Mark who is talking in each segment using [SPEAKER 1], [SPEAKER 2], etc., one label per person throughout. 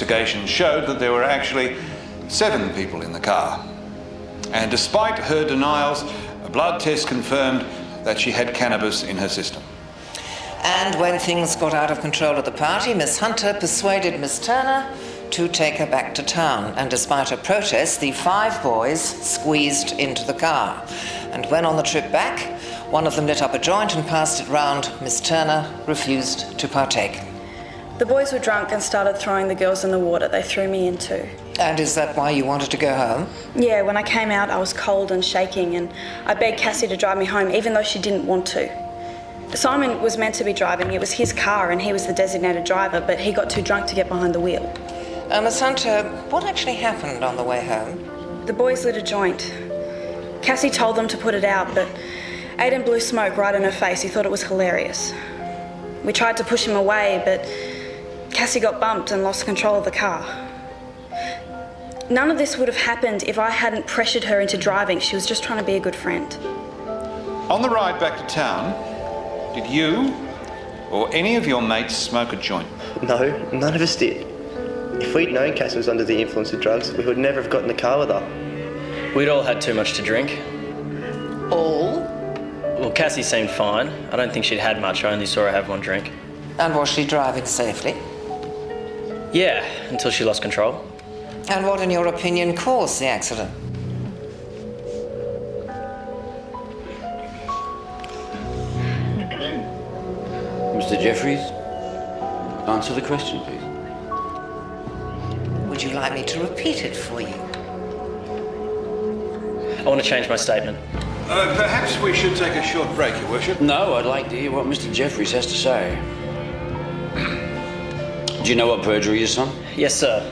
[SPEAKER 1] investigation showed that there were actually 7 people in the car. And despite her denials, a blood test confirmed that she had cannabis in her system.
[SPEAKER 2] And when things got out of control at the party, Miss Hunter persuaded Miss Turner to take her back to town. And despite her protests, the 5 boys squeezed into the car. And when on the trip back, one of them lit up a joint and passed it round. Miss Turner refused to partake.
[SPEAKER 3] The boys were drunk and started throwing the girls in the water they threw me into.
[SPEAKER 2] And is that why you wanted to go home?
[SPEAKER 3] Yeah, when I came out, I was cold and shaking, and I begged Cassie to drive me home, even though she didn't want to. Simon was meant to be driving. It was his car, and he was the designated driver, but he got too drunk to get behind the wheel.
[SPEAKER 2] Miss Hunter, what actually happened on the way home?
[SPEAKER 3] The boys lit a joint. Cassie told them to put it out, but Aidan blew smoke right in her face. He thought it was hilarious. We tried to push him away, but Cassie got bumped and lost control of the car. None of this would have happened if I hadn't pressured her into driving. She was just trying to be a good friend.
[SPEAKER 1] On the ride back to town, did you or any of your mates smoke a joint?
[SPEAKER 4] No, none of us did. If we'd known Cassie was under the influence of drugs, we would never have got in the car with her.
[SPEAKER 5] We'd all had too much to drink.
[SPEAKER 2] All?
[SPEAKER 5] Well, Cassie seemed fine. I don't think she'd had much. I only saw her have one drink.
[SPEAKER 2] And was she driving safely?
[SPEAKER 5] Yeah, until she lost control.
[SPEAKER 2] And what, in your opinion, caused the accident?
[SPEAKER 6] Mr. Jeffries, answer the question, please.
[SPEAKER 2] Would you like me to repeat it for you?
[SPEAKER 5] I want to change my statement.
[SPEAKER 1] Perhaps we should take a short break, Your Worship.
[SPEAKER 6] No, I'd like to hear what Mr. Jeffries has to say. Do you know what perjury is, son?
[SPEAKER 5] Yes, sir.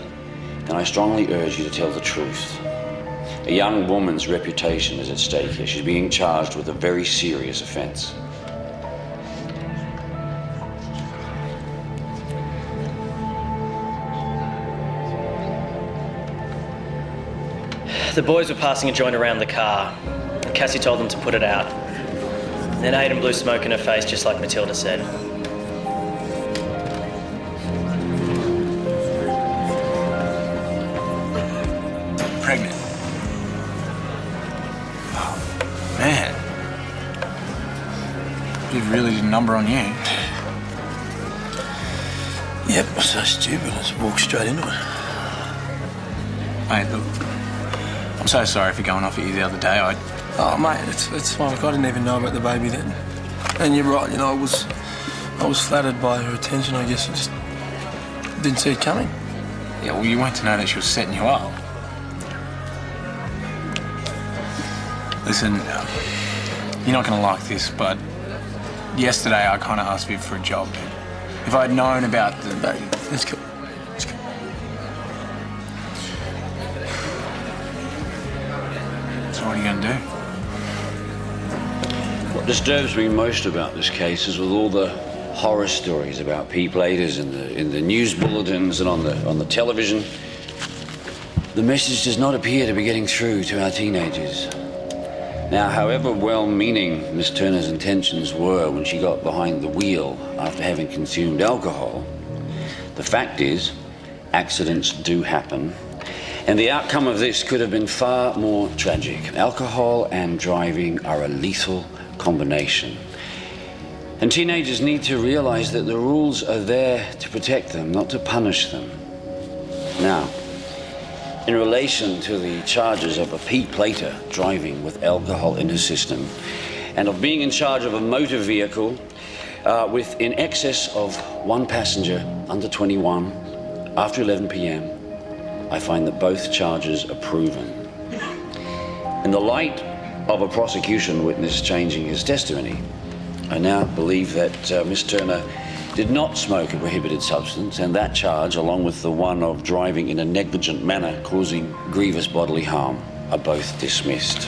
[SPEAKER 6] Then I strongly urge you to tell the truth. A young woman's reputation is at stake here. She's being charged with a very serious offence.
[SPEAKER 5] The boys were passing a joint around the car. Cassie told them to put it out. Then Aidan blew smoke in her face, just like Matilda said.
[SPEAKER 7] Pregnant. Oh, man. It really did a number on you.
[SPEAKER 8] Yep, I was so stupid. I just walked straight into it.
[SPEAKER 7] Mate, look, I'm so sorry for going off at you the other day.
[SPEAKER 8] Oh, mate, it's fine. Look, I didn't even know about the baby then. And you're right, you know, I was flattered by her attention, I guess. I just didn't see it coming.
[SPEAKER 7] Yeah, well, you weren't to know that she was setting you up. Listen, you're not going to like this, but yesterday I kind of asked Viv for a job. If I'd known about the...
[SPEAKER 8] Baby, let's go. Let's go.
[SPEAKER 7] So what are you going to do?
[SPEAKER 6] What disturbs me most about this case is with all the horror stories about P-platers in the news bulletins and on the television, the message does not appear to be getting through to our teenagers. Now, however well-meaning Miss Turner's intentions were when she got behind the wheel after having consumed alcohol, the fact is, accidents do happen, and the outcome of this could have been far more tragic. Alcohol and driving are a lethal combination. And teenagers need to realize that the rules are there to protect them, not to punish them. Now, in relation to the charges of a P-plater driving with alcohol in his system and of being in charge of a motor vehicle with in excess of 1 passenger under 21 after 11 p.m., I find that both charges are proven. In the light of a prosecution witness changing his testimony, I now believe that Miss Turner did not smoke a prohibited substance, and that charge, along with the one of driving in a negligent manner causing grievous bodily harm, are both dismissed.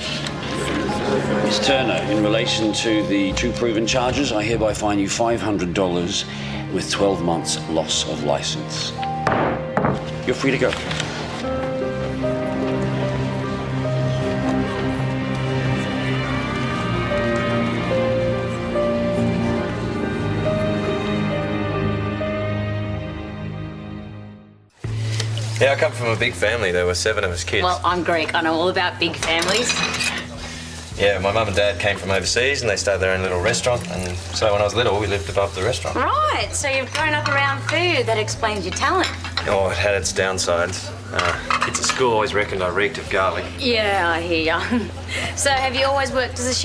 [SPEAKER 6] Miss Turner, in relation to the two proven charges, I hereby fine you $500 with 12 months loss of license. You're free to go.
[SPEAKER 9] Yeah, I come from a big family. There were 7 of us kids.
[SPEAKER 10] Well, I'm Greek. I know all about big families.
[SPEAKER 9] Yeah, my mum and dad came from overseas and they started their own little restaurant. And so when I was little, we lived above the restaurant.
[SPEAKER 10] Right, so you've grown up around food. That explains your talent.
[SPEAKER 9] Oh, it had its downsides. Kids at school always reckoned I reeked of garlic.
[SPEAKER 10] Yeah, I hear ya. So have you always worked as a chef?